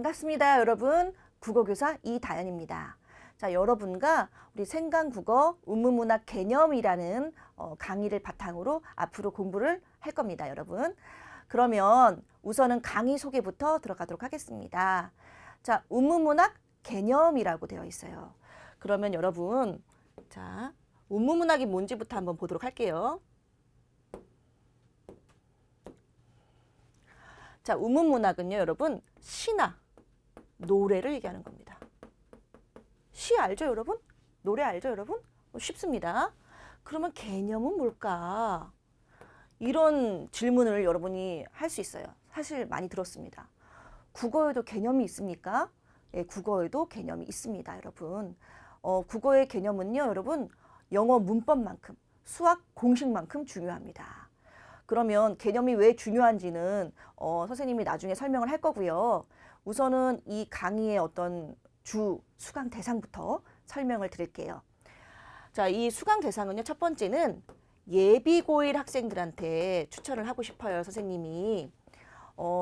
반갑습니다, 여러분. 국어교사 이다연입니다. 자, 여러분과 우리 생강국어 운문문학 개념이라는 강의를 바탕으로 앞으로 공부를 할 겁니다, 여러분. 그러면 우선은 강의 소개부터 들어가도록 하겠습니다. 자, 운문문학 개념이라고 되어 있어요. 그러면 여러분, 자, 운문문학이 뭔지부터 한번 보도록 할게요. 자, 운문문학은요, 여러분, 시나 노래를 얘기하는 겁니다. 시 알죠, 여러분? 노래 알죠, 여러분? 쉽습니다. 그러면 개념은 뭘까? 이런 질문을 여러분이 할 수 있어요. 사실 많이 들었습니다. 국어에도 개념이 있습니까? 예, 국어에도 개념이 있습니다, 여러분. 국어의 개념은요, 여러분, 영어 문법만큼, 수학 공식만큼 중요합니다. 그러면 개념이 왜 중요한지는 선생님이 나중에 설명을 할 거고요. 우선은 이 강의의 어떤 주 수강 대상부터 설명을 드릴게요. 자, 이 수강 대상은요, 첫 번째는 예비 고1 학생들한테 추천을 하고 싶어요, 선생님이.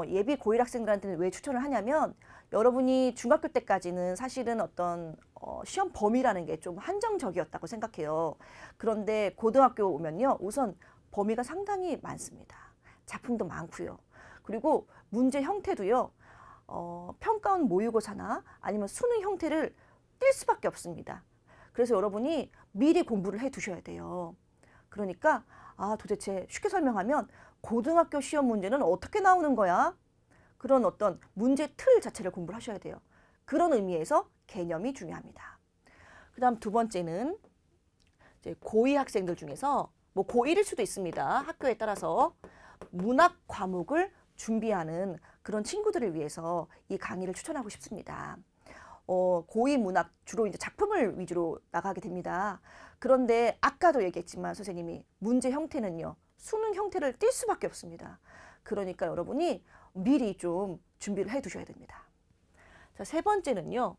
예비 고1 학생들한테는 왜 추천을 하냐면, 여러분이 중학교 때까지는 사실은 어떤 시험 범위라는 게 좀 한정적이었다고 생각해요. 그런데 고등학교 오면요, 우선 범위가 상당히 많습니다. 작품도 많고요. 그리고 문제 형태도요, 평가원 모의고사나 아니면 수능 형태를 띌 수밖에 없습니다. 그래서 여러분이 미리 공부를 해 두셔야 돼요. 그러니까 도대체 쉽게 설명하면 고등학교 시험 문제는 어떻게 나오는 거야? 그런 어떤 문제 틀 자체를 공부를 하셔야 돼요. 그런 의미에서 개념이 중요합니다. 그 다음 두 번째는 이제 고2 학생들 중에서 뭐 고1일 수도 있습니다. 학교에 따라서 문학 과목을 준비하는 그런 친구들을 위해서 이 강의를 추천하고 싶습니다. 고2 문학 주로 이제 작품을 위주로 나가게 됩니다. 그런데 아까도 얘기했지만 선생님이 문제 형태는요, 수능 형태를 띌 수밖에 없습니다. 그러니까 여러분이 미리 좀 준비를 해 두셔야 됩니다. 자, 세 번째는요,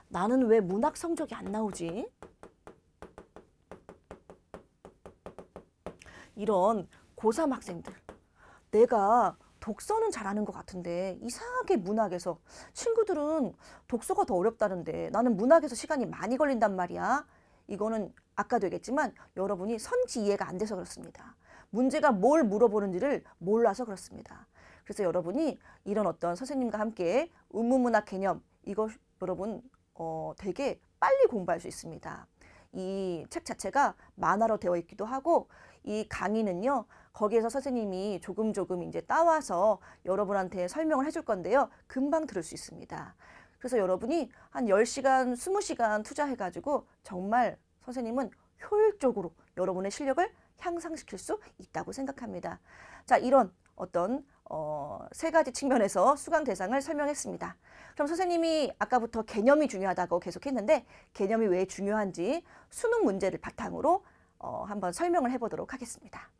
나는 왜 문학 성적이 안 나오지? 이런 고3 학생들, 내가 독서는 잘하는 것 같은데 이상하게 문학에서 친구들은 독서가 더 어렵다는데 나는 문학에서 시간이 많이 걸린단 말이야. 이거는 아까도 얘기했지만 여러분이 선지 이해가 안 돼서 그렇습니다. 문제가 뭘 물어보는지를 몰라서 그렇습니다. 그래서 여러분이 이런 어떤 선생님과 함께 운문문학 개념, 이거 여러분 되게 빨리 공부할 수 있습니다. 이 책 자체가 만화로 되어 있기도 하고, 이 강의는요, 거기에서 선생님이 조금 이제 따와서 여러분한테 설명을 해줄 건데요, 금방 들을 수 있습니다. 그래서 여러분이 한 10시간, 20시간 투자해가지고 정말 선생님은 효율적으로 여러분의 실력을 향상시킬 수 있다고 생각합니다. 자, 이런 어떤 세 가지 측면에서 수강 대상을 설명했습니다. 그럼 선생님이 아까부터 개념이 중요하다고 계속 했는데, 개념이 왜 중요한지 수능 문제를 바탕으로 한번 설명을 해보도록 하겠습니다.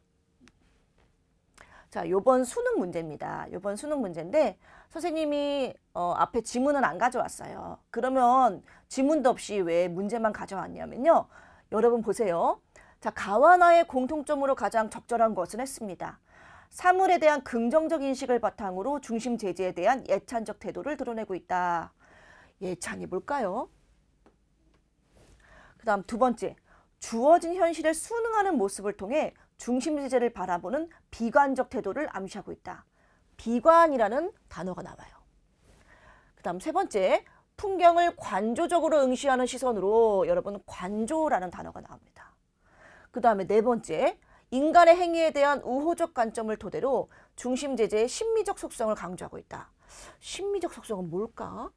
자, 요번 수능 문제입니다. 요번 수능 문제인데 선생님이 앞에 지문은 안 가져왔어요. 그러면 지문도 없이 왜 문제만 가져왔냐면요, 여러분 보세요. 자, 가와나의 공통점으로 가장 적절한 것은 했습니다. 사물에 대한 긍정적 인식을 바탕으로 중심 제재에 대한 예찬적 태도를 드러내고 있다. 예찬이 뭘까요? 그 다음 두 번째, 주어진 현실을 순응하는 모습을 통해 중심 제재를 바라보는 비관적 태도를 암시하고 있다. 비관이라는 단어가 나와요. 그 다음 세 번째, 풍경을 관조적으로 응시하는 시선으로, 여러분 관조라는 단어가 나옵니다. 그 다음에 네 번째, 인간의 행위에 대한 우호적 관점을 토대로 중심 제재의 심미적 속성을 강조하고 있다. 심미적 속성은 뭘까?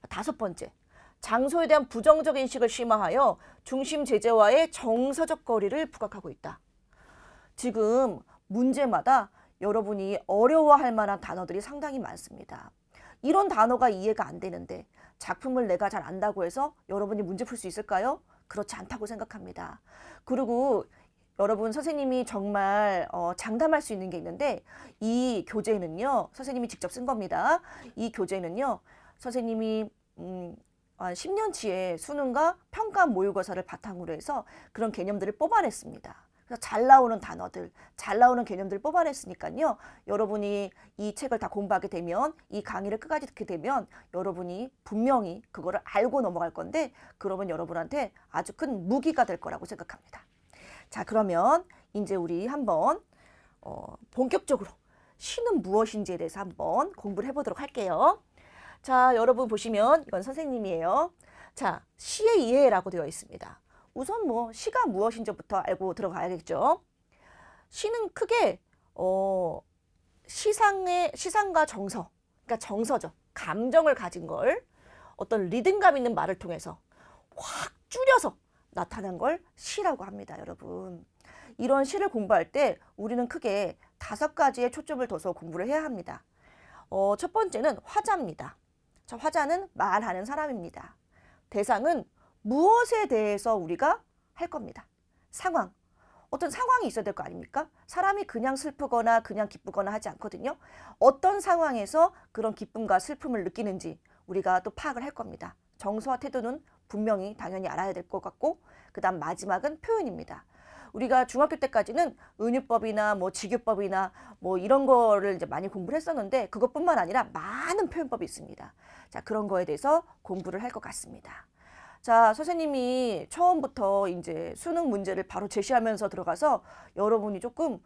다섯 번째, 장소에 대한 부정적 인식을 심화하여 중심 제재와의 정서적 거리를 부각하고 있다. 지금 문제마다 여러분이 어려워할 만한 단어들이 상당히 많습니다. 이런 단어가 이해가 안 되는데 작품을 내가 잘 안다고 해서 여러분이 문제 풀 수 있을까요? 그렇지 않다고 생각합니다. 그리고 여러분, 선생님이 정말 장담할 수 있는 게 있는데, 이 교재는요, 선생님이 직접 쓴 겁니다. 이 교재는요, 선생님이 한 10년치의 수능과 평가 모의고사를 바탕으로 해서 그런 개념들을 뽑아냈습니다. 그래서 잘 나오는 단어들, 잘 나오는 개념들 뽑아냈으니까요. 여러분이 이 책을 다 공부하게 되면, 이 강의를 끝까지 듣게 되면 여러분이 분명히 그거를 알고 넘어갈 건데, 그러면 여러분한테 아주 큰 무기가 될 거라고 생각합니다. 자, 그러면 이제 우리 한번 본격적으로 시는 무엇인지에 대해서 한번 공부를 해보도록 할게요. 자, 여러분 보시면 이건 선생님이에요. 자, 시의 이해라고 되어 있습니다. 우선 뭐 시가 무엇인지부터 알고 들어가야겠죠. 시는 크게 시상과 정서, 그러니까 정서죠. 감정을 가진 걸 어떤 리듬감 있는 말을 통해서 확 줄여서 나타난 걸 시라고 합니다, 여러분. 이런 시를 공부할 때 우리는 크게 5가지의 초점을 둬서 공부를 해야 합니다. 첫 번째는 화자입니다. 자, 화자는 말하는 사람입니다. 대상은 무엇에 대해서 우리가 할 겁니다. 상황. 어떤 상황이 있어야 될 거 아닙니까? 사람이 그냥 슬프거나 그냥 기쁘거나 하지 않거든요. 어떤 상황에서 그런 기쁨과 슬픔을 느끼는지 우리가 또 파악을 할 겁니다. 정서와 태도는 분명히 당연히 알아야 될 것 같고, 그 다음 마지막은 표현입니다. 우리가 중학교 때까지는 은유법이나 뭐 직유법이나 뭐 이런 거를 이제 많이 공부를 했었는데, 그것뿐만 아니라 많은 표현법이 있습니다. 자, 그런 거에 대해서 공부를 할 것 같습니다. 자, 선생님이 처음부터 이제 수능 문제를 바로 제시하면서 들어가서 여러분이 조금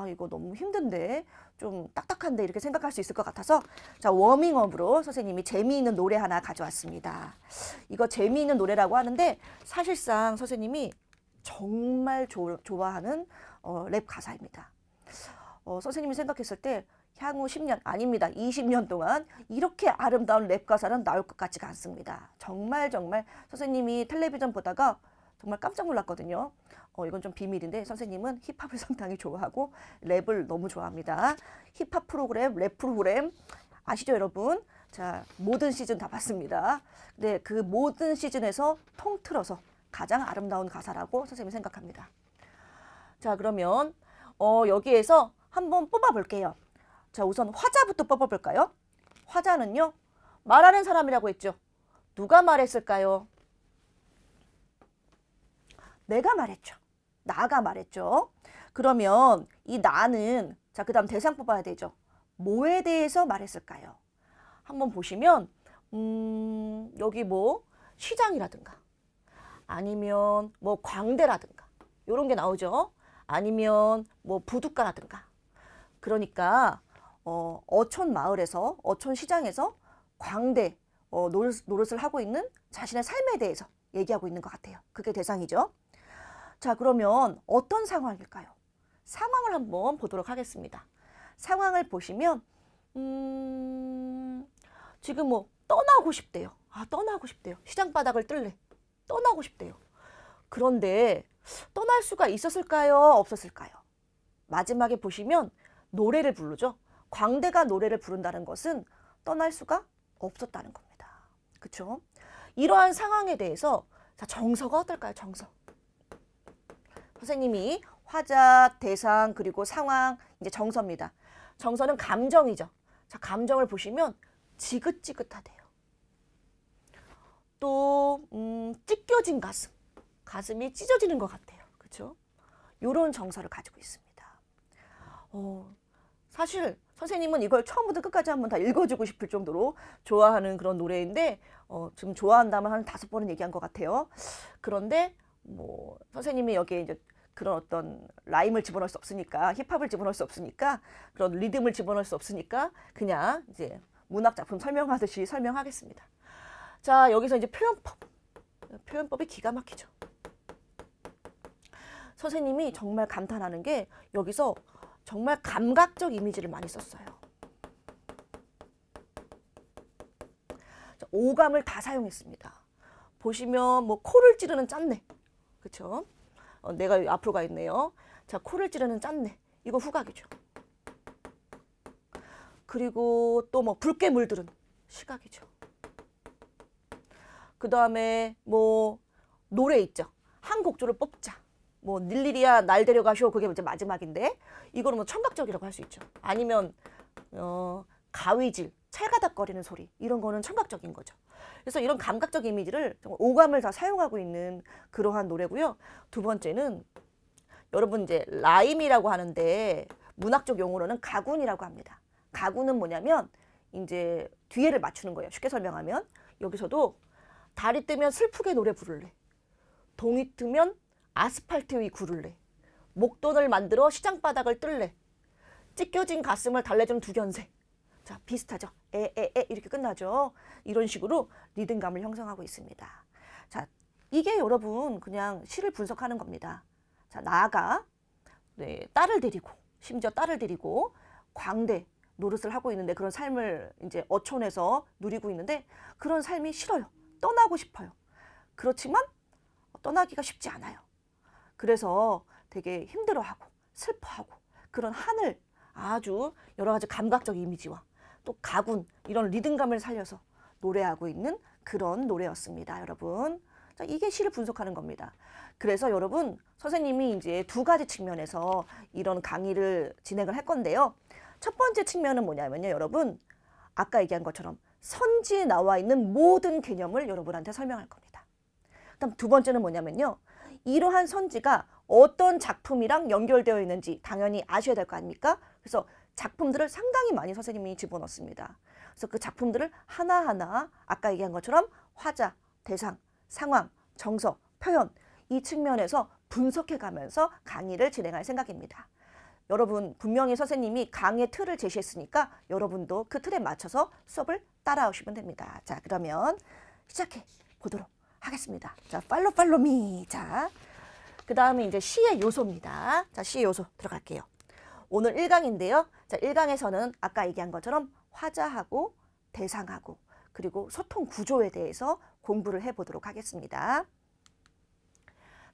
이거 너무 힘든데, 좀 딱딱한데 이렇게 생각할 수 있을 것 같아서, 자, 워밍업으로 선생님이 재미있는 노래 하나 가져왔습니다. 이거 재미있는 노래라고 하는데 사실상 선생님이 정말 좋아하는 랩 가사입니다. 선생님이 생각했을 때 향후 10년, 아닙니다, 20년 동안 이렇게 아름다운 랩 가사는 나올 것 같지가 않습니다. 정말 선생님이 텔레비전 보다가 정말 깜짝 놀랐거든요. 이건 좀 비밀인데 선생님은 힙합을 상당히 좋아하고 랩을 너무 좋아합니다. 힙합 프로그램, 랩 프로그램 아시죠, 여러분? 자, 모든 시즌 다 봤습니다. 근데 그 모든 시즌에서 통틀어서 가장 아름다운 가사라고 선생님이 생각합니다. 자, 그러면 여기에서 한번 뽑아볼게요. 자, 우선 화자부터 뽑아볼까요? 화자는요, 말하는 사람이라고 했죠. 누가 말했을까요? 내가 말했죠. 나가 말했죠. 그러면 이 나는, 자, 그 다음 대상 뽑아야 되죠. 뭐에 대해서 말했을까요? 한번 보시면 여기 뭐 시장이라든가 아니면 뭐 광대라든가 이런 게 나오죠. 아니면 뭐 부둣가라든가. 그러니까 어촌 마을에서, 어촌 시장에서 광대 노릇을 하고 있는 자신의 삶에 대해서 얘기하고 있는 것 같아요. 그게 대상이죠. 자, 그러면 어떤 상황일까요? 상황을 한번 보도록 하겠습니다. 상황을 보시면 지금 뭐 떠나고 싶대요. 떠나고 싶대요. 시장 바닥을 뜰래. 떠나고 싶대요. 그런데 떠날 수가 있었을까요? 없었을까요? 마지막에 보시면 노래를 부르죠. 광대가 노래를 부른다는 것은 떠날 수가 없었다는 겁니다. 그렇죠? 이러한 상황에 대해서 자, 정서가 어떨까요? 정서. 선생님이 화자, 대상, 그리고 상황, 이제 정서입니다. 정서는 감정이죠. 자, 감정을 보시면 지긋지긋하대요. 또 찢겨진 가슴, 가슴이 찢어지는 것 같아요. 그렇죠? 이런 정서를 가지고 있습니다. 사실 선생님은 이걸 처음부터 끝까지 한번 다 읽어주고 싶을 정도로 좋아하는 그런 노래인데 지금 좋아한다면 한 5번은 얘기한 것 같아요. 그런데 뭐 선생님이 여기에 이제 그런 어떤 라임을 집어넣을 수 없으니까, 힙합을 집어넣을 수 없으니까, 그런 리듬을 집어넣을 수 없으니까 그냥 이제 문학 작품 설명하듯이 설명하겠습니다. 자, 여기서 이제 표현법이 기가 막히죠. 선생님이 정말 감탄하는 게 여기서 정말 감각적 이미지를 많이 썼어요. 자, 오감을 다 사용했습니다. 보시면 뭐 코를 찌르는 짠내, 그렇죠? 내가 앞으로 가 있네요. 자, 코를 찌르는 짠내, 이거 후각이죠. 그리고 또 뭐 붉게 물들은 시각이죠. 그 다음에 뭐 노래 있죠. 한 곡조를 뽑자. 뭐 닐리리야 날 데려가쇼, 그게 이제 마지막인데 이거는 뭐 청각적이라고 할 수 있죠. 아니면 가위질, 찰가닥거리는 소리, 이런 거는 청각적인 거죠. 그래서 이런 감각적 이미지를 오감을 다 사용하고 있는 그러한 노래고요. 두 번째는 여러분 이제 라임이라고 하는데 문학적 용어로는 가군이라고 합니다. 가군은 뭐냐면 이제 뒤에를 맞추는 거예요. 쉽게 설명하면 여기서도 달이 뜨면 슬프게 노래 부를래. 동이 뜨면 아스팔트 위 구를래. 목돈을 만들어 시장 바닥을 뜰래. 찢겨진 가슴을 달래주는 두견새. 자, 비슷하죠? 에에에 이렇게 끝나죠? 이런 식으로 리듬감을 형성하고 있습니다. 자, 이게 여러분 그냥 시를 분석하는 겁니다. 자, 나아가 네, 딸을 데리고 심지어 딸을 데리고 광대 노릇을 하고 있는데 그런 삶을 이제 어촌에서 누리고 있는데 그런 삶이 싫어요. 떠나고 싶어요. 그렇지만 떠나기가 쉽지 않아요. 그래서 되게 힘들어하고 슬퍼하고 그런 하늘 아주 여러 가지 감각적 이미지와 또 가군 이런 리듬감을 살려서 노래하고 있는 그런 노래였습니다. 여러분. 자, 이게 시를 분석하는 겁니다. 그래서 여러분 선생님이 이제 두 가지 측면에서 이런 강의를 진행을 할 건데요. 첫 번째 측면은 뭐냐면요. 여러분 아까 얘기한 것처럼 선지에 나와 있는 모든 개념을 여러분한테 설명할 겁니다. 그다음 두 번째는 뭐냐면요. 이러한 선지가 어떤 작품이랑 연결되어 있는지 당연히 아셔야 될 거 아닙니까? 그래서 작품들을 상당히 많이 선생님이 집어넣습니다. 그래서 그 작품들을 하나하나 아까 얘기한 것처럼 화자, 대상, 상황, 정서, 표현 이 측면에서 분석해 가면서 강의를 진행할 생각입니다. 여러분 분명히 선생님이 강의 틀을 제시했으니까 여러분도 그 틀에 맞춰서 수업을 따라오시면 됩니다. 자, 그러면 시작해 보도록 하겠습니다. 자, 팔로우 미. 자, 그 다음에 이제 시의 요소입니다. 자, 시의 요소 들어갈게요. 오늘 1강인데요. 자, 1강에서는 아까 얘기한 것처럼 화자하고 대상하고 그리고 소통 구조에 대해서 공부를 해보도록 하겠습니다.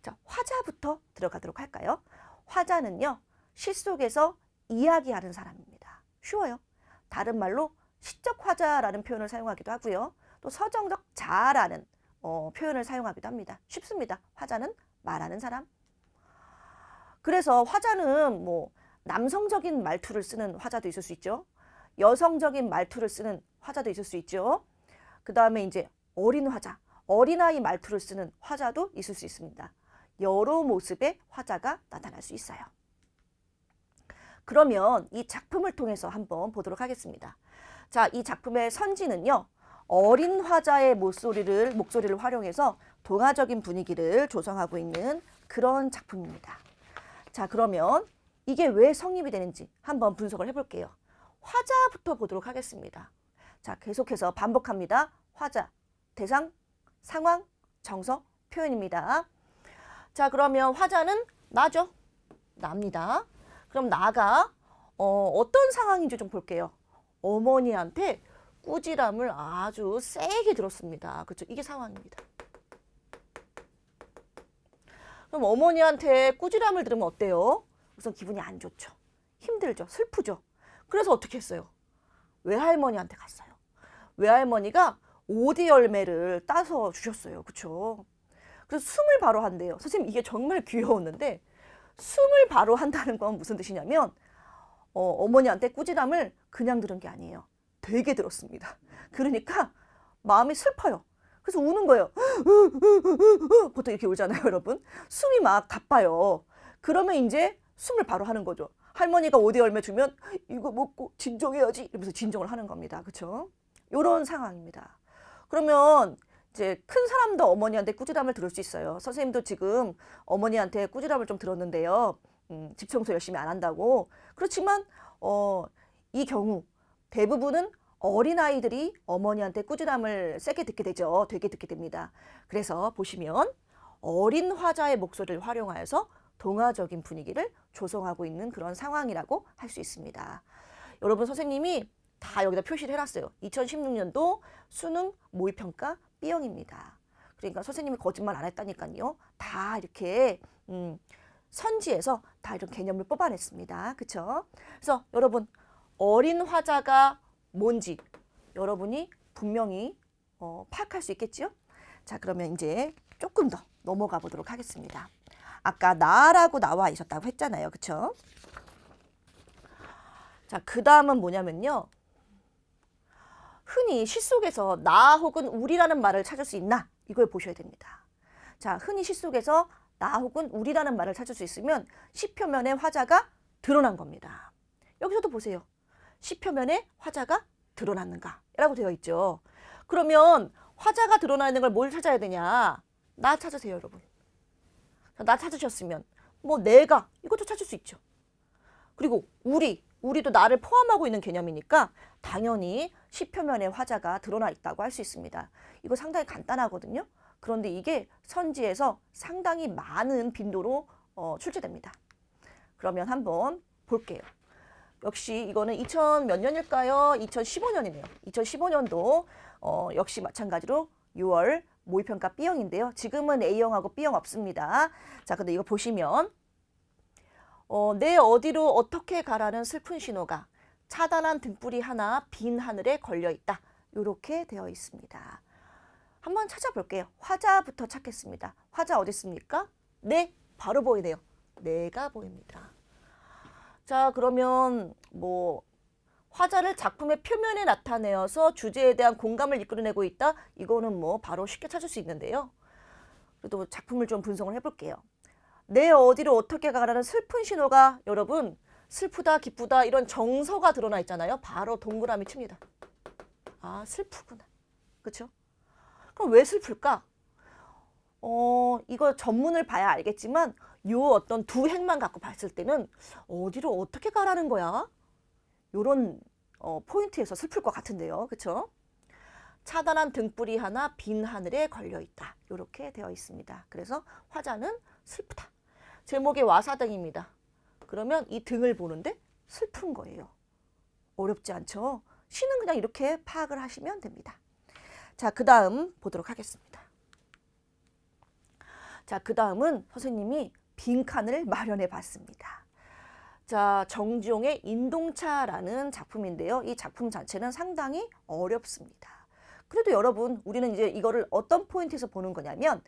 자, 화자부터 들어가도록 할까요? 화자는요. 시 속에서 이야기하는 사람입니다. 쉬워요. 다른 말로 시적 화자라는 표현을 사용하기도 하고요. 또 서정적 자라는 표현을 사용하기도 합니다. 쉽습니다. 화자는 말하는 사람. 그래서 화자는 뭐 남성적인 말투를 쓰는 화자도 있을 수 있죠. 여성적인 말투를 쓰는 화자도 있을 수 있죠. 그 다음에 이제 어린 화자, 어린아이 말투를 쓰는 화자도 있을 수 있습니다. 여러 모습의 화자가 나타날 수 있어요. 그러면 이 작품을 통해서 한번 보도록 하겠습니다. 자, 이 작품의 선지는요. 어린 화자의 목소리를 활용해서 동화적인 분위기를 조성하고 있는 그런 작품입니다. 자, 그러면 이게 왜 성립이 되는지 한번 분석을 해볼게요. 화자부터 보도록 하겠습니다. 자, 계속해서 반복합니다. 화자, 대상, 상황, 정서, 표현입니다. 자, 그러면 화자는 나죠. 납니다. 그럼 나가 어떤 상황인지 좀 볼게요. 어머니한테 꾸지람을 아주 세게 들었습니다. 그렇죠? 이게 상황입니다. 그럼 어머니한테 꾸지람을 들으면 어때요? 우선 기분이 안 좋죠. 힘들죠. 슬프죠. 그래서 어떻게 했어요? 외할머니한테 갔어요. 외할머니가 오디 열매를 따서 주셨어요. 그렇죠? 그래서 숨을 바로 한대요. 선생님 이게 정말 귀여웠는데 숨을 바로 한다는 건 무슨 뜻이냐면 어머니한테 꾸지람을 그냥 들은 게 아니에요. 되게 들었습니다. 그러니까 마음이 슬퍼요. 그래서 우는 거예요. 보통 이렇게 울잖아요, 여러분. 숨이 막 가빠요. 그러면 이제 숨을 바로 하는 거죠. 할머니가 오디 열매 주면 이거 먹고 진정해야지 이러면서 진정을 하는 겁니다. 그렇죠? 이런 상황입니다. 그러면 이제 큰 사람도 어머니한테 꾸지람을 들을 수 있어요. 선생님도 지금 어머니한테 꾸지람을 좀 들었는데요. 집 청소 열심히 안 한다고. 그렇지만 이 경우 대부분은 어린아이들이 어머니한테 꾸지람을 세게 듣게 되죠. 되게 듣게 됩니다. 그래서 보시면 어린 화자의 목소리를 활용하여서 동화적인 분위기를 조성하고 있는 그런 상황이라고 할 수 있습니다. 여러분 선생님이 다 여기다 표시를 해놨어요. 2016년도 수능 모의평가 B형입니다. 그러니까 선생님이 거짓말 안 했다니까요. 다 이렇게 선지에서 다 이런 개념을 뽑아냈습니다. 그렇죠? 그래서 여러분 어린 화자가 뭔지 여러분이 분명히 파악할 수 있겠죠? 자, 그러면 이제 조금 더 넘어가 보도록 하겠습니다. 아까 나라고 나와 있었다고 했잖아요. 그렇죠? 자, 그 다음은 뭐냐면요. 흔히 시 속에서 나 혹은 우리라는 말을 찾을 수 있나? 이걸 보셔야 됩니다. 자, 흔히 시 속에서 나 혹은 우리라는 말을 찾을 수 있으면 시표면에 화자가 드러난 겁니다. 여기서도 보세요. 시표면에 화자가 드러났는가? 라고 되어 있죠. 그러면 화자가 드러나는 걸 뭘 찾아야 되냐? 나 찾으세요, 여러분. 나 찾으셨으면 뭐 내가 이것도 찾을 수 있죠. 그리고 우리도 나를 포함하고 있는 개념이니까 당연히 시표면에 화자가 드러나 있다고 할 수 있습니다. 이거 상당히 간단하거든요. 그런데 이게 선지에서 상당히 많은 빈도로 출제됩니다. 그러면 한번 볼게요. 역시 이거는 2000 몇 년일까요? 2015년이네요. 2015년도 역시 마찬가지로 6월 모의평가 B형인데요. 지금은 A형하고 B형 없습니다. 자, 근데 이거 보시면 내 어디로 어떻게 가라는 슬픈 신호가 차단한 등불이 하나 빈 하늘에 걸려있다. 이렇게 되어 있습니다. 한번 찾아볼게요. 화자부터 찾겠습니다. 화자 어디 있습니까? 네, 바로 보이네요. 네가 보입니다. 자, 그러면 뭐 화자를 작품의 표면에 나타내어서 주제에 대한 공감을 이끌어내고 있다. 이거는 뭐 바로 쉽게 찾을 수 있는데요. 그래도 작품을 좀 분석을 해볼게요. 내 어디로 어떻게 가라는 슬픈 신호가 여러분 슬프다 기쁘다 이런 정서가 드러나 있잖아요. 바로 동그라미 칩니다. 아, 슬프구나. 그렇죠? 그럼 왜 슬플까? 이거 전문을 봐야 알겠지만 요 어떤 두 행만 갖고 봤을 때는 어디로 어떻게 가라는 거야? 요런 포인트에서 슬플 것 같은데요. 그렇죠? 차단한 등불이 하나 빈 하늘에 걸려 있다. 이렇게 되어 있습니다. 그래서 화자는 슬프다. 제목이 와사등입니다. 그러면 이 등을 보는데 슬픈 거예요. 어렵지 않죠? 시는 그냥 이렇게 파악을 하시면 됩니다. 자, 그 다음 보도록 하겠습니다. 자, 그 다음은 선생님이 빈칸을 마련해 봤습니다. 자, 정지용의 인동차라는 작품인데요. 이 작품 자체는 상당히 어렵습니다. 그래도 여러분, 우리는 이제 이거를 어떤 포인트에서 보는 거냐면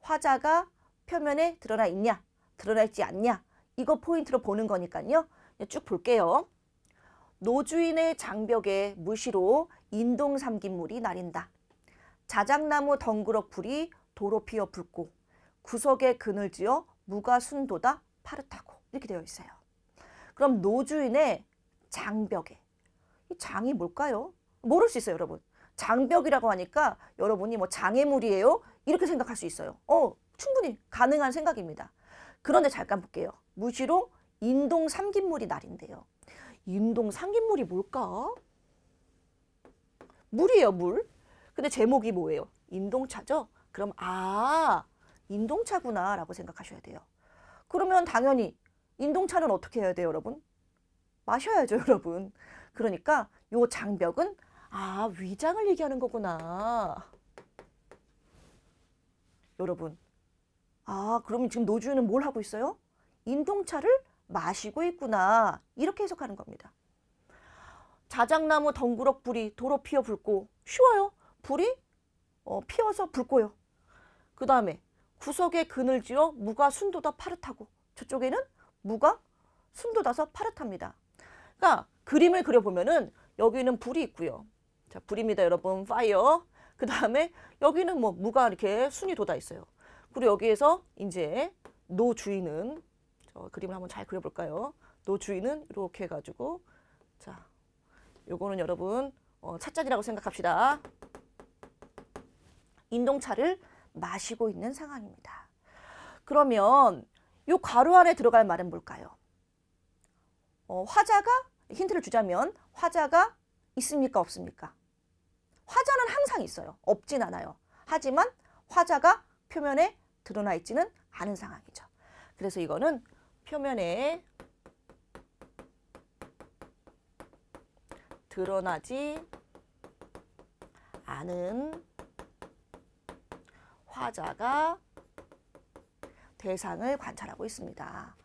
화자가 표면에 드러나 있냐, 드러나 있지 않냐, 이거 포인트로 보는 거니까요. 쭉 볼게요. 노주인의 장벽에 무시로 인동 삼김물이 나린다. 자작나무 덩그럭 불이 도로 피어 붉고 구석에 그늘지어 무가 순도다 파릇하고 이렇게 되어 있어요. 그럼 노주인의 장벽에 이 장이 뭘까요? 모를 수 있어요, 여러분. 장벽이라고 하니까 여러분이 뭐 장애물이에요? 이렇게 생각할 수 있어요. 충분히 가능한 생각입니다. 그런데 잠깐 볼게요. 무시로 인동 삼김물이 나린대요. 인동 삼김물이 뭘까? 물이에요, 물. 근데 제목이 뭐예요? 인동차죠? 그럼 인동차구나 라고 생각하셔야 돼요. 그러면 당연히 인동차는 어떻게 해야 돼요, 여러분? 마셔야죠, 여러분. 그러니까 요 장벽은 위장을 얘기하는 거구나. 여러분. 그러면 지금 노주인은 뭘 하고 있어요? 인동차를 마시고 있구나. 이렇게 해석하는 겁니다. 자작나무 덩그럭 불이 도로 피어 붉고 쉬워요. 불이 피어서 붉고요. 그 다음에 구석에 그늘지어 무가 순도다 파릇하고 저쪽에는 무가 순도다서 파릇합니다. 그러니까 그림을 그려보면은 여기는 불이 있고요. 자, 불입니다, 여러분. 파이어. 그 다음에 여기는 뭐 무가 이렇게 순이 돋아 있어요. 그리고 여기에서 이제 노주인은 그림을 한번 잘 그려볼까요? 노주인은 이렇게 해가지고 자, 요거는 여러분 찻잔이라고 생각합시다. 인동차를 마시고 있는 상황입니다. 그러면 요 괄호 안에 들어갈 말은 뭘까요? 화자가 힌트를 주자면 화자가 있습니까? 없습니까? 화자는 항상 있어요. 없진 않아요. 하지만 화자가 표면에 드러나 있지는 않은 상황이죠. 그래서 이거는 표면에 드러나지 않은 화자가 대상을 관찰하고 있습니다.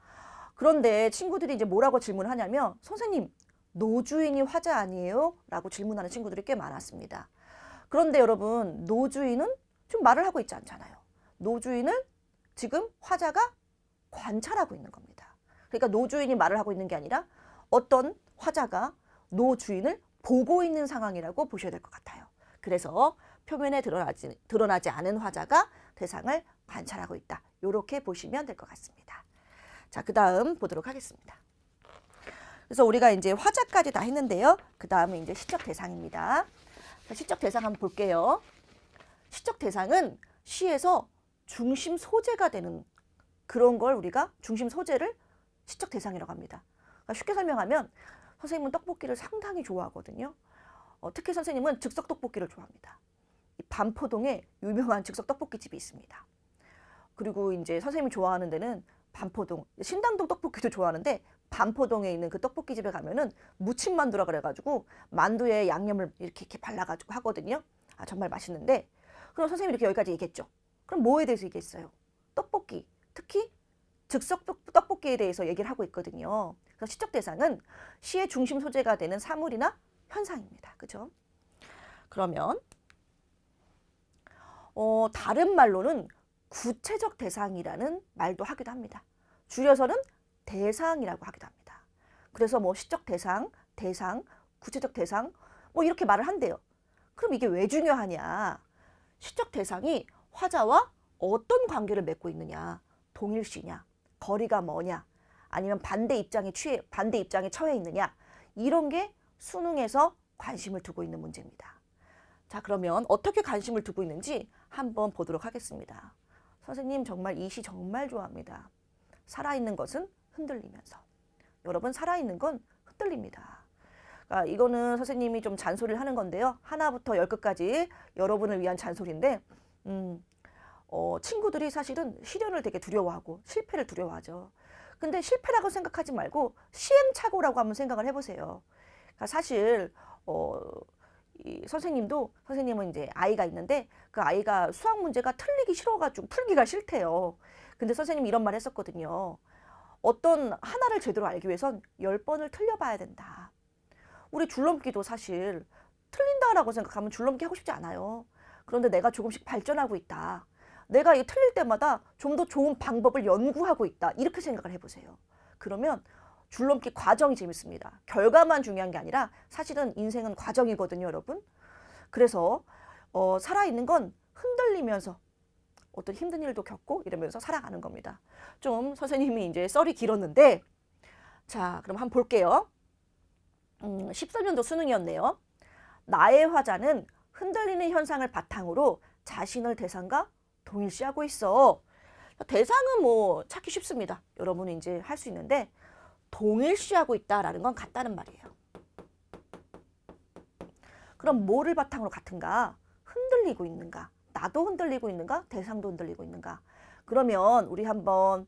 그런데 친구들이 이제 뭐라고 질문하냐면 선생님, 노주인이 화자 아니에요? 라고 질문하는 친구들이 꽤 많았습니다. 그런데 여러분, 노주인은 지금 말을 하고 있지 않잖아요. 노주인을 지금 화자가 관찰하고 있는 겁니다. 그러니까 노주인이 말을 하고 있는 게 아니라 어떤 화자가 노주인을 보고 있는 상황이라고 보셔야 될 것 같아요. 그래서 표면에 드러나지 않은 화자가 대상을 관찰하고 있다. 이렇게 보시면 될 것 같습니다. 자, 그 다음 보도록 하겠습니다. 그래서 우리가 이제 화자까지 다 했는데요. 그 다음은 이제 시적 대상입니다. 시적 대상 한번 볼게요. 시적 대상은 시에서 중심 소재가 되는 그런 걸 우리가 중심 소재를 시적 대상이라고 합니다. 그러니까 쉽게 설명하면 선생님은 떡볶이를 상당히 좋아하거든요. 특히 선생님은 즉석 떡볶이를 좋아합니다. 이 반포동에 유명한 즉석 떡볶이 집이 있습니다. 그리고 이제 선생님이 좋아하는 데는 반포동, 신당동 떡볶이도 좋아하는데 반포동에 있는 그 떡볶이 집에 가면은 무침만두라 그래가지고 만두에 양념을 이렇게 발라가지고 하거든요. 아, 정말 맛있는데. 그럼 선생님이 이렇게 여기까지 얘기했죠. 그럼 뭐에 대해서 얘기했어요? 떡볶이, 특히 즉석 떡볶이에 대해서 얘기를 하고 있거든요. 그래서 시적 대상은 시의 중심 소재가 되는 사물이나 현상입니다. 그죠? 그러면 다른 말로는 구체적 대상이라는 말도 하기도 합니다. 줄여서는 대상이라고 하기도 합니다. 그래서 뭐 시적 대상, 대상, 구체적 대상 뭐 이렇게 말을 한대요. 그럼 이게 왜 중요하냐? 시적 대상이 화자와 어떤 관계를 맺고 있느냐? 동일시냐? 거리가 뭐냐? 아니면 반대 입장에 처해 있느냐? 이런 게 수능에서 관심을 두고 있는 문제입니다. 자, 그러면 어떻게 관심을 두고 있는지 한번 보도록 하겠습니다. 선생님 정말 이 시 정말 좋아합니다. 살아있는 것은 흔들리면서. 여러분, 살아있는 건 흔들립니다. 그러니까 이거는 선생님이 좀 잔소리를 하는 건데요. 하나부터 10까지 여러분을 위한 잔소리인데 친구들이 사실은 시련을 되게 두려워하고 실패를 두려워하죠. 근데 실패라고 생각하지 말고 시행착오라고 한번 생각을 해보세요. 그러니까 사실 선생님은 이제 아이가 있는데 그 아이가 수학 문제가 틀리기 싫어가지고 풀기가 싫대요. 근데 선생님이 이런 말 했었거든요. 어떤 하나를 제대로 알기 위해선 10번을 틀려봐야 된다. 우리 줄넘기도 사실 틀린다라고 생각하면 줄넘기 하고 싶지 않아요. 그런데 내가 조금씩 발전하고 있다. 내가 이 틀릴 때마다 좀 더 좋은 방법을 연구하고 있다. 이렇게 생각을 해보세요. 그러면 줄넘기 과정이 재밌습니다. 결과만 중요한 게 아니라 사실은 인생은 과정이거든요, 여러분. 그래서 살아있는 건 흔들리면서 어떤 힘든 일도 겪고 이러면서 살아가는 겁니다. 좀 선생님이 이제 썰이 길었는데 자, 그럼 한번 볼게요. 13년도 수능이었네요. 나의 화자는 흔들리는 현상을 바탕으로 자신을 대상과 동일시하고 있어. 대상은 뭐 찾기 쉽습니다. 여러분이 이제 할 수 있는데 동일시하고 있다라는 건 같다는 말이에요. 그럼 뭐를 바탕으로 같은가? 흔들리고 있는가? 나도 흔들리고 있는가? 대상도 흔들리고 있는가? 그러면 우리 한번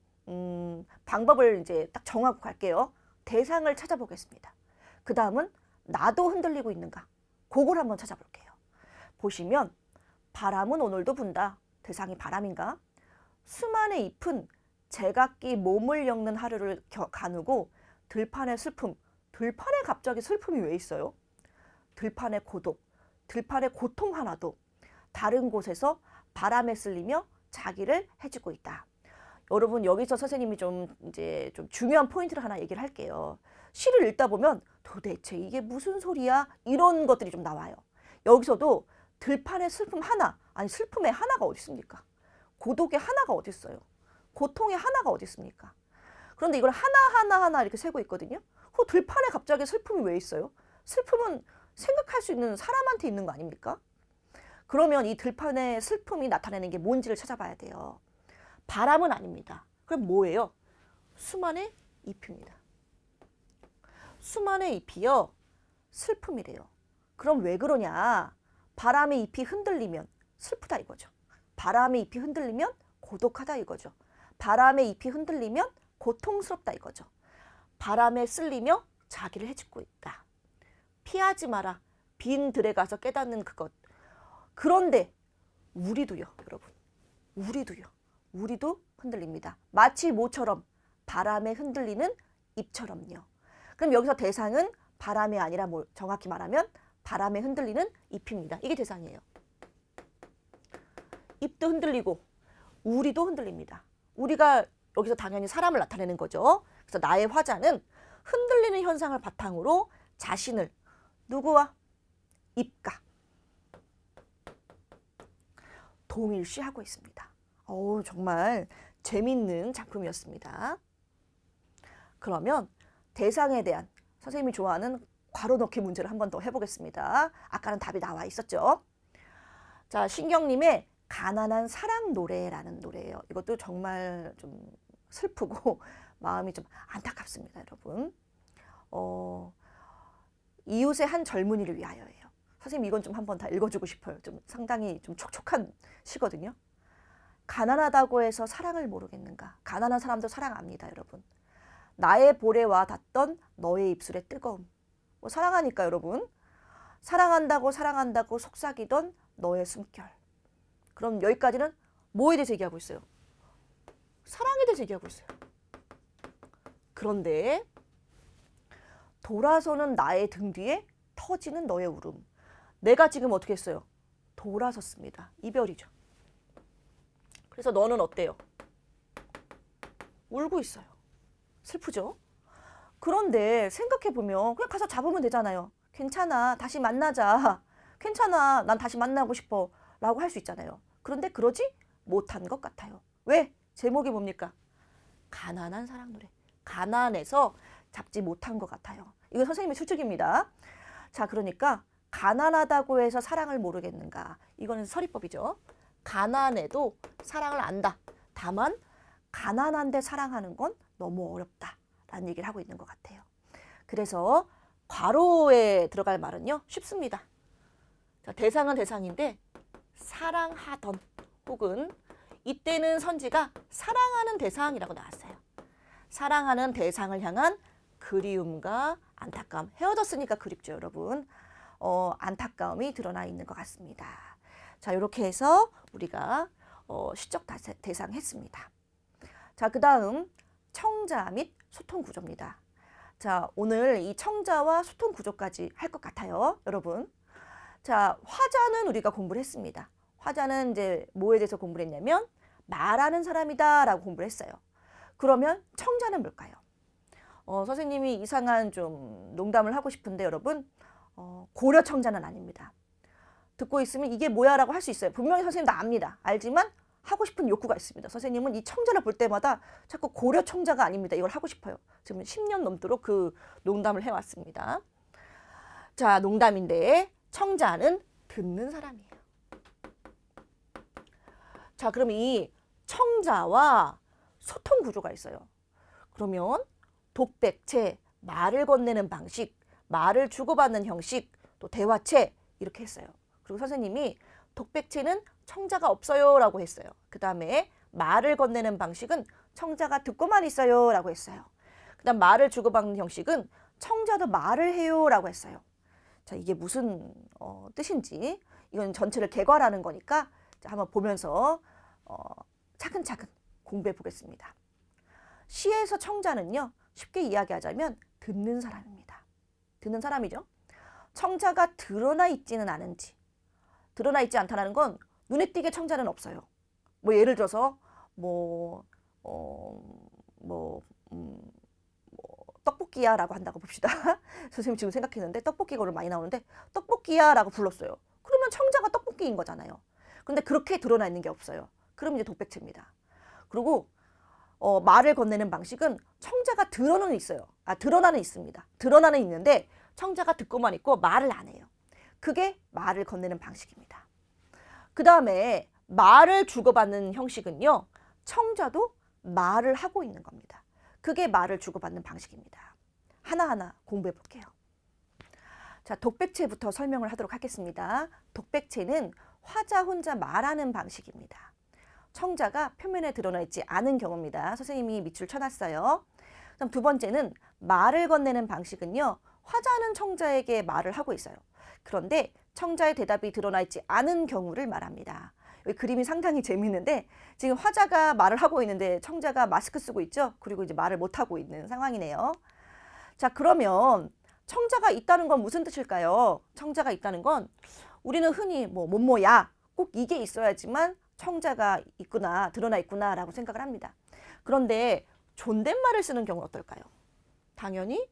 방법을 이제 딱 정하고 갈게요. 대상을 찾아보겠습니다. 그 다음은 나도 흔들리고 있는가? 그걸 한번 찾아볼게요. 보시면 바람은 오늘도 분다. 대상이 바람인가? 수많은 잎은 제각기 몸을 엮는 하루를 가누고 들판의 슬픔, 들판에 갑자기 슬픔이 왜 있어요? 들판의 고독, 들판의 고통 하나도 다른 곳에서 바람에 쓸리며 자기를 해주고 있다. 여러분, 여기서 선생님이 좀 중요한 포인트를 하나 얘기를 할게요. 시를 읽다 보면 도대체 이게 무슨 소리야? 이런 것들이 좀 나와요. 여기서도 들판의 슬픔 하나, 아니 슬픔의 하나가 어디 있습니까? 고독의 하나가 어디 있어요? 고통의 하나가 어디 있습니까? 그런데 이걸 하나 이렇게 세고 있거든요. 그 들판에 갑자기 슬픔이 왜 있어요? 슬픔은 생각할 수 있는 사람한테 있는 거 아닙니까? 그러면 이 들판의 슬픔이 나타내는 게 뭔지를 찾아봐야 돼요. 바람은 아닙니다. 그럼 뭐예요? 수많은 잎입니다. 수많은 잎이요, 슬픔이래요. 그럼 왜 그러냐? 바람의 잎이 흔들리면 슬프다 이거죠. 바람의 잎이 흔들리면 고독하다 이거죠. 바람의 잎이 흔들리면 고통스럽다 이거죠. 바람에 쓸리며 자기를 해집고 있다. 피하지 마라. 빈 들에 가서 깨닫는 그것. 그런데 우리도요, 여러분. 우리도 흔들립니다. 마치 모처럼 바람에 흔들리는 잎처럼요. 그럼 여기서 대상은 바람이 아니라 정확히 말하면 바람에 흔들리는 잎입니다. 이게 대상이에요. 잎도 흔들리고 우리도 흔들립니다. 우리가 여기서 당연히 사람을 나타내는 거죠. 그래서 나의 화자는 흔들리는 현상을 바탕으로 자신을 누구와? 잎과 동일시하고 있습니다. 정말 재밌는 작품이었습니다. 그러면 대상에 대한 선생님이 좋아하는 괄호 넣기 문제를 한 번 더 해보겠습니다. 아까는 답이 나와 있었죠. 자, 신경님의 가난한 사랑 노래라는 노래예요. 이것도 정말 좀 슬프고 마음이 좀 안타깝습니다, 여러분. 이웃의 한 젊은이를 위하여예요. 선생님 이건 좀 한번 다 읽어주고 싶어요. 좀 상당히 좀 촉촉한 시거든요. 가난하다고 해서 사랑을 모르겠는가? 가난한 사람도 사랑합니다, 여러분. 나의 볼에와 닿던 너의 입술의 뜨거움. 뭐 사랑하니까 여러분. 사랑한다고 속삭이던 너의 숨결. 그럼 여기까지는 뭐에 대해서 얘기하고 있어요? 사랑에 대해서 얘기하고 있어요. 그런데 돌아서는 나의 등 뒤에 터지는 너의 울음. 내가 지금 어떻게 했어요? 돌아섰습니다. 이별이죠. 그래서 너는 어때요? 울고 있어요. 슬프죠? 그런데 생각해보면 그냥 가서 잡으면 되잖아요. 괜찮아, 다시 만나자. 괜찮아, 난 다시 만나고 싶어. 라고 할 수 있잖아요. 그런데 그러지 못한 것 같아요. 왜? 제목이 뭡니까? 가난한 사랑 노래. 가난해서 잡지 못한 것 같아요. 이건 선생님의 추측입니다. 자, 그러니까 가난하다고 해서 사랑을 모르겠는가? 이거는 서리법이죠. 가난해도 사랑을 안다. 다만 가난한데 사랑하는 건 너무 어렵다라는 얘기를 하고 있는 것 같아요. 그래서 괄호에 들어갈 말은요. 쉽습니다. 자, 대상은 대상인데 사랑하던 혹은 이때는 선지가 사랑하는 대상이라고 나왔어요. 사랑하는 대상을 향한 그리움과 안타까움. 헤어졌으니까 그립죠, 여러분. 안타까움이 드러나 있는 것 같습니다. 자, 이렇게 해서 우리가 시적 대상 했습니다. 자, 그 다음 청자 및 소통 구조입니다. 자, 오늘 이 청자와 소통 구조까지 할 것 같아요, 여러분. 자, 화자는 우리가 공부를 했습니다. 화자는 이제 뭐에 대해서 공부를 했냐면 말하는 사람이다 라고 공부를 했어요. 그러면 청자는 뭘까요? 선생님이 이상한 좀 농담을 하고 싶은데 여러분, 고려 청자는 아닙니다. 듣고 있으면 이게 뭐야 라고 할 수 있어요. 분명히 선생님도 압니다. 알지만 하고 싶은 욕구가 있습니다. 선생님은 이 청자를 볼 때마다 자꾸 고려 청자가 아닙니다. 이걸 하고 싶어요. 지금 10년 넘도록 그 농담을 해왔습니다. 자, 농담인데 청자는 듣는 사람이에요. 자, 그럼 이 청자와 소통 구조가 있어요. 그러면 독백체, 말을 건네는 방식, 말을 주고받는 형식, 또 대화체 이렇게 했어요. 그리고 선생님이 독백체는 청자가 없어요 라고 했어요. 그 다음에 말을 건네는 방식은 청자가 듣고만 있어요 라고 했어요. 그 다음 말을 주고받는 형식은 청자도 말을 해요 라고 했어요. 자, 이게 무슨 뜻인지 이건 전체를 개괄하는 거니까 한번 보면서 차근차근 공부해 보겠습니다. 시에서 청자는요, 쉽게 이야기하자면 듣는 사람입니다. 듣는 사람이죠. 청자가 드러나 있지는 않은지, 드러나 있지 않다는 건 눈에 띄게 청자는 없어요. 뭐 예를 들어서 떡볶이야 라고 한다고 봅시다. 선생님 지금 생각했는데 떡볶이가 오늘 많이 나오는데 떡볶이야 라고 불렀어요. 그러면 청자가 떡볶이인 거잖아요. 근데 그렇게 드러나 있는 게 없어요. 그럼 이제 독백체입니다. 그리고 말을 건네는 방식은 청자가 드러나는 있어요. 드러나는 있습니다. 드러나는 있는데 청자가 듣고만 있고 말을 안 해요. 그게 말을 건네는 방식입니다. 그 다음에 말을 주고받는 형식은요. 청자도 말을 하고 있는 겁니다. 그게 말을 주고받는 방식입니다. 하나하나 공부해 볼게요. 자, 독백체부터 설명을 하도록 하겠습니다. 독백체는 화자 혼자 말하는 방식입니다. 청자가 표면에 드러나 있지 않은 경우입니다. 선생님이 밑줄 쳐놨어요. 그럼 두 번째는 말을 건네는 방식은요. 화자는 청자에게 말을 하고 있어요. 그런데 청자의 대답이 드러나 있지 않은 경우를 말합니다. 여기 그림이 상당히 재미있는데 지금 화자가 말을 하고 있는데 청자가 마스크 쓰고 있죠. 그리고 이제 말을 못하고 있는 상황이네요. 자, 그러면 청자가 있다는 건 무슨 뜻일까요? 청자가 있다는 건 우리는 흔히 뭐야 꼭 이게 있어야지만 청자가 있구나, 드러나 있구나 라고 생각을 합니다. 그런데 존댓말을 쓰는 경우는 어떨까요? 당연히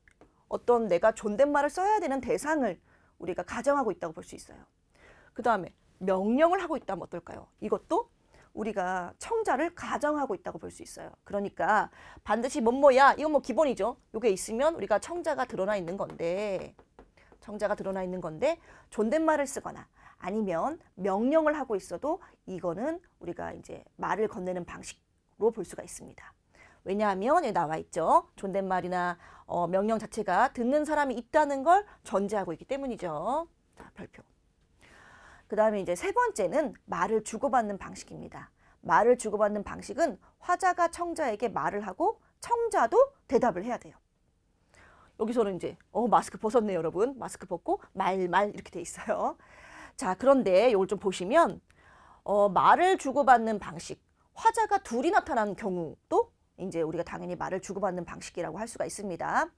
어떤 내가 존댓말을 써야 되는 대상을 우리가 가정하고 있다고 볼 수 있어요. 그 다음에 명령을 하고 있다면 어떨까요? 이것도 우리가 청자를 가정하고 있다고 볼 수 있어요. 그러니까 반드시 뭐뭐야, 이건 뭐 기본이죠. 요게 있으면 우리가 청자가 드러나 있는 건데, 존댓말을 쓰거나 아니면 명령을 하고 있어도 이거는 우리가 이제 말을 건네는 방식으로 볼 수가 있습니다. 왜냐하면 여기 나와 있죠. 존댓말이나 명령 자체가 듣는 사람이 있다는 걸 전제하고 있기 때문이죠. 자, 별표. 그 다음에 이제 세 번째는 말을 주고받는 방식입니다. 말을 주고받는 방식은 화자가 청자에게 말을 하고 청자도 대답을 해야 돼요. 여기서는 이제 마스크 벗었네요, 여러분. 마스크 벗고 말 이렇게 돼 있어요. 자, 그런데 이걸 좀 보시면 말을 주고받는 방식, 화자가 둘이 나타난 경우도 이제 우리가 당연히 말을 주고받는 방식이라고 할 수가 있습니다.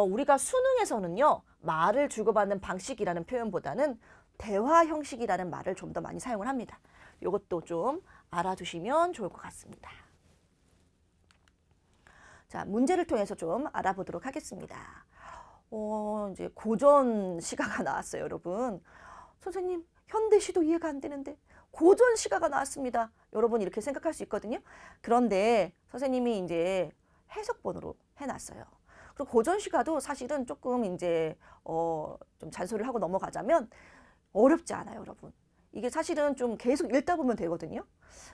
우리가 수능에서는요, 말을 주고받는 방식이라는 표현보다는 대화 형식이라는 말을 좀 더 많이 사용을 합니다. 이것도 좀 알아두시면 좋을 것 같습니다. 자, 문제를 통해서 좀 알아보도록 하겠습니다. 이제 고전 시가가 나왔어요, 여러분. 선생님, 현대시도 이해가 안 되는데 고전 시가가 나왔습니다. 여러분 이렇게 생각할 수 있거든요. 그런데 선생님이 이제 해석본으로 해놨어요. 그리고 고전 시가도 사실은 조금 이제 좀 잔소리를 하고 넘어가자면 어렵지 않아요, 여러분. 이게 사실은 좀 계속 읽다 보면 되거든요.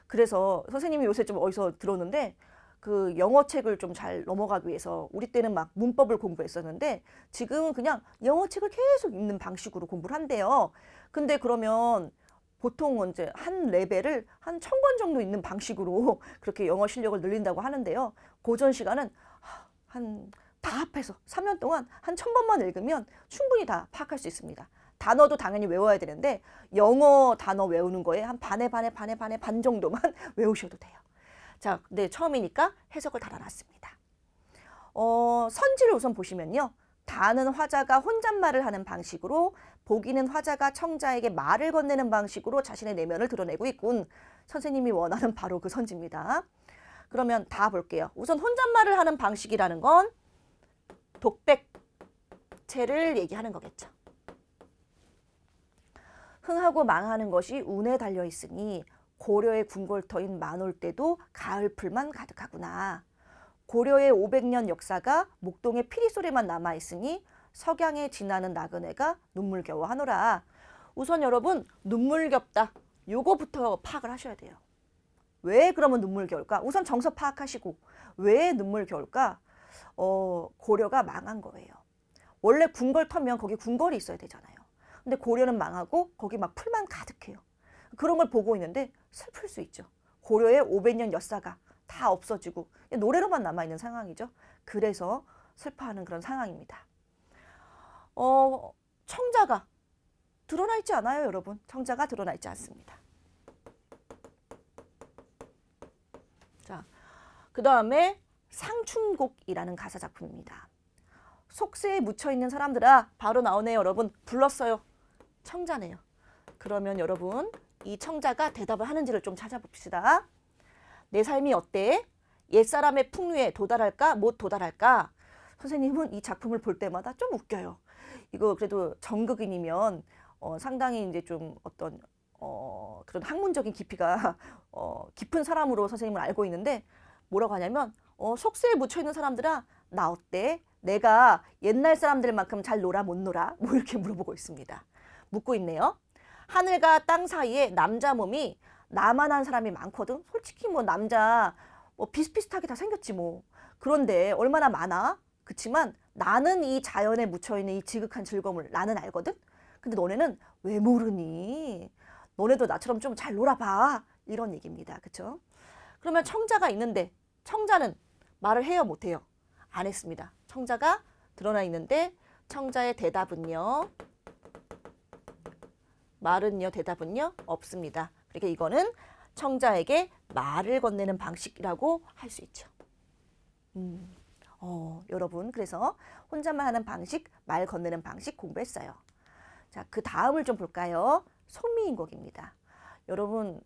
그래서 선생님이 요새 좀 어디서 들었는데 그 영어 책을 좀 잘 넘어가기 위해서 우리 때는 막 문법을 공부했었는데 지금은 그냥 영어 책을 계속 읽는 방식으로 공부를 한대요. 근데 그러면 보통 이제 한 레벨을 한 1000권 정도 읽는 방식으로 그렇게 영어 실력을 늘린다고 하는데요. 고전 시간은 다 합해서 3년 동안 한 1000번만 읽으면 충분히 다 파악할 수 있습니다. 단어도 당연히 외워야 되는데 영어 단어 외우는 거에 한 반 정도만 외우셔도 돼요. 자, 근데 처음이니까 해석을 달아놨습니다. 선지를 우선 보시면요. 다는 화자가 혼잣말을 하는 방식으로, 보기는 화자가 청자에게 말을 건네는 방식으로 자신의 내면을 드러내고 있군. 선생님이 원하는 바로 그 선지입니다. 그러면 다 볼게요. 우선 혼잣말을 하는 방식이라는 건 독백체를 얘기하는 거겠죠. 흥하고 망하는 것이 운에 달려 있으니 고려의 궁궐터인 만올때도 가을풀만 가득하구나. 고려의 500년 역사가 목동의 피리소리만 남아있으니 석양에 지나는 나그네가 눈물겨워하노라. 우선 여러분, 눈물겹다. 요거부터 파악을 하셔야 돼요. 왜 그러면 눈물겨울까? 우선 정서 파악하시고 왜 눈물겨울까? 고려가 망한 거예요. 원래 궁궐터면 거기 궁궐이 있어야 되잖아요. 근데 고려는 망하고 거기 막 풀만 가득해요. 그런 걸 보고 있는데 슬플 수 있죠. 고려의 500년 역사가 다 없어지고 노래로만 남아있는 상황이죠. 그래서 슬퍼하는 그런 상황입니다. 청자가 드러나 있지 않아요, 여러분. 청자가 드러나 있지 않습니다. 자, 그 다음에 상춘곡이라는 가사 작품입니다. 속세에 묻혀있는 사람들아, 바로 나오네요, 여러분. 불렀어요. 청자네요. 그러면 여러분, 이 청자가 대답을 하는지를 좀 찾아봅시다. 내 삶이 어때? 옛사람의 풍류에 도달할까? 못 도달할까? 선생님은 이 작품을 볼 때마다 좀 웃겨요. 이거 그래도 정극인이면 상당히 이제 좀 어떤 그런 학문적인 깊이가 깊은 사람으로 선생님을 알고 있는데 뭐라고 하냐면 속세에 묻혀 있는 사람들아, 나 어때? 내가 옛날 사람들만큼 잘 놀아 못 놀아? 뭐 이렇게 물어보고 있습니다. 묻고 있네요. 하늘과 땅 사이에 남자 몸이 나만한 사람이 많거든. 솔직히 뭐 남자 비슷비슷하게 다 생겼지 뭐. 그런데 얼마나 많아? 그치만 나는 이 자연에 묻혀있는 이 지극한 즐거움을 나는 알거든. 근데 너네는 왜 모르니? 너네도 나처럼 좀 잘 놀아봐. 이런 얘기입니다. 그쵸? 그러면 청자가 있는데 청자는 말을 해요, 못해요? 안 했습니다. 청자가 드러나 있는데 청자의 대답은요. 말은요, 대답은요, 없습니다. 그러니까 이거는 청자에게 말을 건네는 방식이라고 할 수 있죠. 여러분, 그래서 혼잣말 하는 방식, 말 건네는 방식 공부했어요. 자, 그 다음을 좀 볼까요? 송미인곡입니다. 여러분,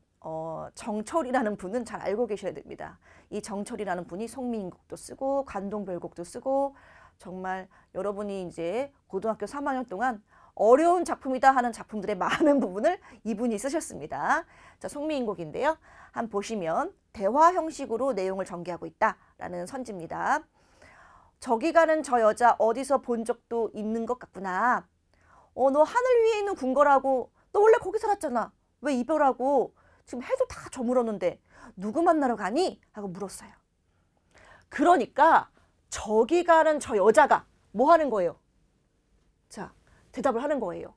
정철이라는 분은 잘 알고 계셔야 됩니다. 이 정철이라는 분이 송미인곡도 쓰고 관동별곡도 쓰고 정말 여러분이 이제 고등학교 3학년 동안 어려운 작품이다 하는 작품들의 많은 부분을 이분이 쓰셨습니다. 자, 송미인곡인데요. 한번 보시면 대화 형식으로 내용을 전개하고 있다라는 선지입니다. 저기 가는 저 여자 어디서 본 적도 있는 것 같구나. 너 하늘 위에 있는 궁궐하고 너 원래 거기 살았잖아. 왜 이별하고 지금 해도 다 저물었는데 누구 만나러 가니? 하고 물었어요. 그러니까 저기 가는 저 여자가 뭐 하는 거예요? 자, 대답을 하는 거예요.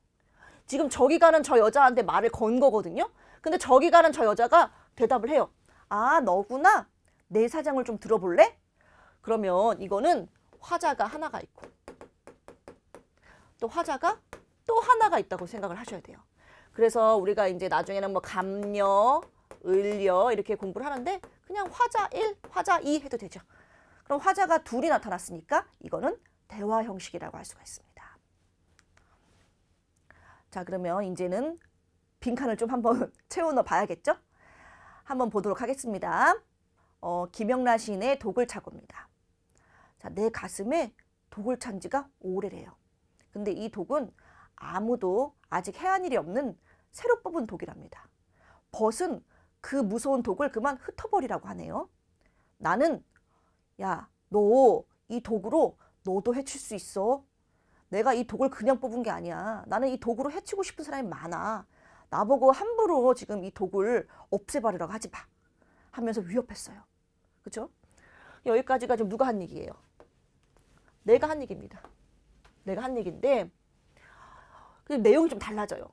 지금 저기 가는 저 여자한테 말을 건 거거든요. 근데 저기 가는 저 여자가 대답을 해요. 아, 너구나. 내 사정을 좀 들어볼래? 그러면 이거는 화자가 하나가 있고 또 화자가 또 하나가 있다고 생각을 하셔야 돼요. 그래서 우리가 이제 나중에는 뭐 감려, 을려 이렇게 공부를 하는데 그냥 화자 1, 화자 2 해도 되죠. 그럼 화자가 둘이 나타났으니까 이거는 대화 형식이라고 할 수가 있습니다. 자, 그러면 이제는 빈칸을 좀 한번 채워 넣어 봐야겠죠? 한번 보도록 하겠습니다. 김영라 시인의 독을 차고입니다. 자, 내 가슴에 독을 찬 지가 오래래요. 근데 이 독은 아무도 아직 해한 일이 없는 새로 뽑은 독이랍니다. 벗은 그 무서운 독을 그만 흩어버리라고 하네요. 나는 야, 너 이 독으로 너도 해칠 수 있어. 내가 이 독을 그냥 뽑은 게 아니야. 나는 이 독으로 해치고 싶은 사람이 많아. 나보고 함부로 지금 이 독을 없애버리라고 하지 마. 하면서 위협했어요. 그렇죠? 여기까지가 지금 누가 한 얘기예요? 내가 한 얘기입니다. 내가 한 얘기인데 내용이 좀 달라져요.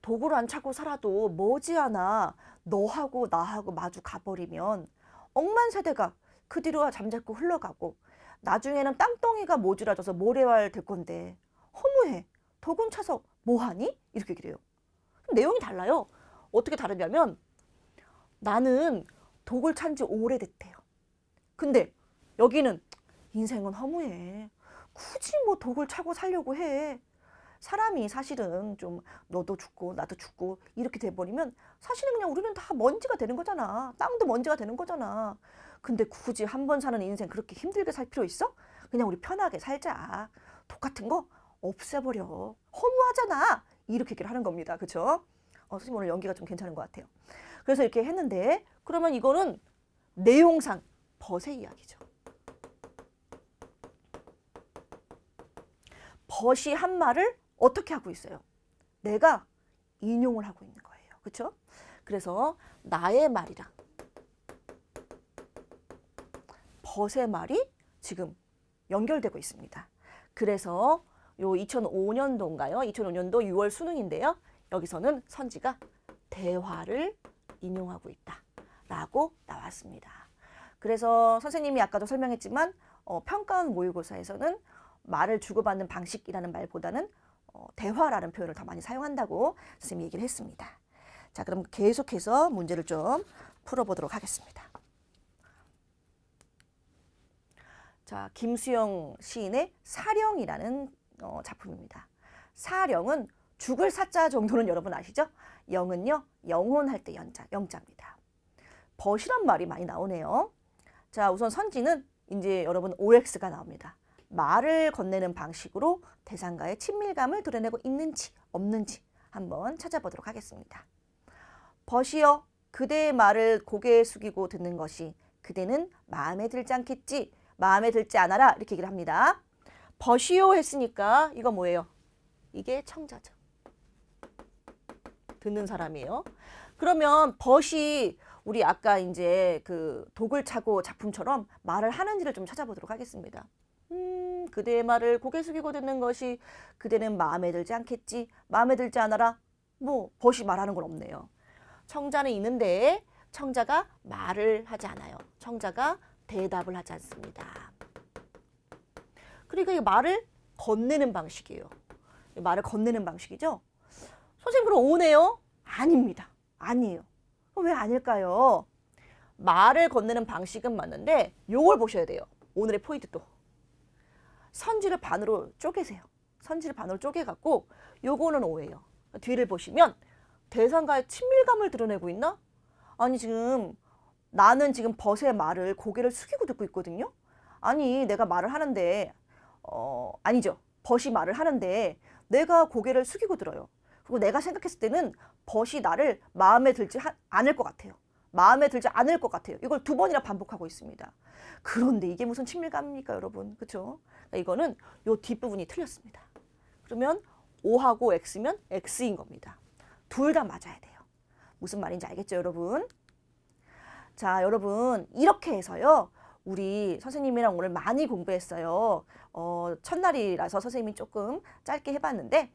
독을 안 차고 살아도 머지않아 너하고 나하고 마주 가버리면 억만 세대가 그 뒤로 잠자코 흘러가고 나중에는 땅덩이가 모질라져서 모래알 될 건데 허무해. 독은 차서 뭐하니? 이렇게 얘기를 해요. 내용이 달라요. 어떻게 다르냐면 나는 독을 찬 지 오래됐대요. 근데 여기는 인생은 허무해. 굳이 뭐 독을 차고 살려고 해. 사람이 사실은 좀 너도 죽고 나도 죽고 이렇게 돼버리면 사실은 그냥 우리는 다 먼지가 되는 거잖아. 땅도 먼지가 되는 거잖아. 근데 굳이 한 번 사는 인생 그렇게 힘들게 살 필요 있어? 그냥 우리 편하게 살자. 독 같은 거 없애버려. 허무하잖아. 이렇게 얘기를 하는 겁니다. 그렇죠? 선생님 오늘 연기가 좀 괜찮은 것 같아요. 그래서 이렇게 했는데 그러면 이거는 내용상 벗의 이야기죠. 벗이 한 말을 어떻게 하고 있어요? 내가 인용을 하고 있는 거예요. 그렇죠? 그래서 나의 말이랑 벗의 말이 지금 연결되고 있습니다. 그래서 요 2005년도인가요? 2005년도 6월 수능인데요. 여기서는 선지가 대화를 인용하고 있다라고 나왔습니다. 그래서 선생님이 아까도 설명했지만 평가원 모의고사에서는 말을 주고받는 방식이라는 말보다는 대화라는 표현을 더 많이 사용한다고 선생님이 얘기를 했습니다. 자, 그럼 계속해서 문제를 좀 풀어보도록 하겠습니다. 자, 김수영 시인의 사령이라는 작품입니다. 사령은 죽을 사자 정도는 여러분 아시죠? 영은요, 영혼할 때 영자입니다. 벗이란 말이 많이 나오네요. 자, 우선 선지는 이제 여러분 OX가 나옵니다. 말을 건네는 방식으로 대상과의 친밀감을 드러내고 있는지 없는지 한번 찾아보도록 하겠습니다. 벗이여, 그대의 말을 고개 숙이고 듣는 것이 그대는 마음에 들지 않겠지? 마음에 들지 않아라. 이렇게 얘기를 합니다. 벗이요 했으니까 이거 뭐예요? 이게 청자죠. 듣는 사람이에요. 그러면 벗이 우리 아까 이제 그 독을 차고 작품처럼 말을 하는지를 좀 찾아보도록 하겠습니다. 그대의 말을 고개 숙이고 듣는 것이 그대는 마음에 들지 않겠지? 마음에 들지 않아라? 뭐 벗이 말하는 건 없네요. 청자는 있는데 청자가 말을 하지 않아요. 청자가 대답을 하지 않습니다. 그러니까 이 말을 건네는 방식이에요. 말을 건네는 방식이죠. 선생님 그럼 오네요? 아닙니다. 아니에요. 왜 아닐까요? 말을 건네는 방식은 맞는데 요걸 보셔야 돼요. 오늘의 포인트 또. 선지를 반으로 쪼개세요. 선지를 반으로 쪼개갖고 요거는 오예요. 뒤를 보시면 대상과의 친밀감을 드러내고 있나? 아니 지금 나는 지금 벗의 말을 고개를 숙이고 듣고 있거든요. 아니 내가 말을 하는데 아니죠. 벗이 말을 하는데 내가 고개를 숙이고 들어요. 그리고 내가 생각했을 때는 벗이 나를 마음에 들지 않을 것 같아요. 마음에 들지 않을 것 같아요. 이걸 2번이나 반복하고 있습니다. 그런데 이게 무슨 친밀감입니까, 여러분? 그렇죠? 이거는 요 뒷부분이 틀렸습니다. 그러면 O하고 X면 X인 겁니다. 둘 다 맞아야 돼요. 무슨 말인지 알겠죠, 여러분? 자, 여러분 이렇게 해서요. 우리 선생님이랑 오늘 많이 공부했어요. 첫날이라서 선생님이 조금 짧게 해봤는데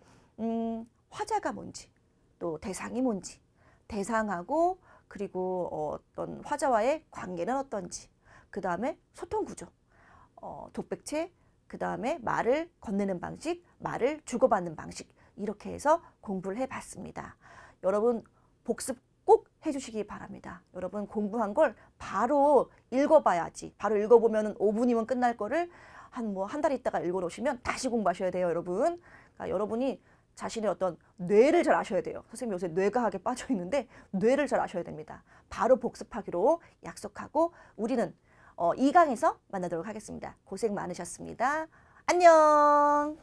화자가 뭔지, 또 대상이 뭔지, 대상하고 그리고 어떤 화자와의 관계는 어떤지, 그 다음에 소통 구조, 독백체, 그 다음에 말을 건네는 방식, 말을 주고받는 방식, 이렇게 해서 공부를 해봤습니다. 여러분 복습 꼭 해주시기 바랍니다. 여러분 공부한 걸 바로 읽어봐야지. 바로 읽어보면 5분이면 끝날 거를 한 달 있다가 읽어놓으시면 다시 공부하셔야 돼요, 여러분. 그러니까 여러분이 자신의 어떤 뇌를 잘 아셔야 돼요. 선생님 요새 뇌과학에 빠져 있는데 뇌를 잘 아셔야 됩니다. 바로 복습하기로 약속하고 우리는 2강에서 만나도록 하겠습니다. 고생 많으셨습니다. 안녕.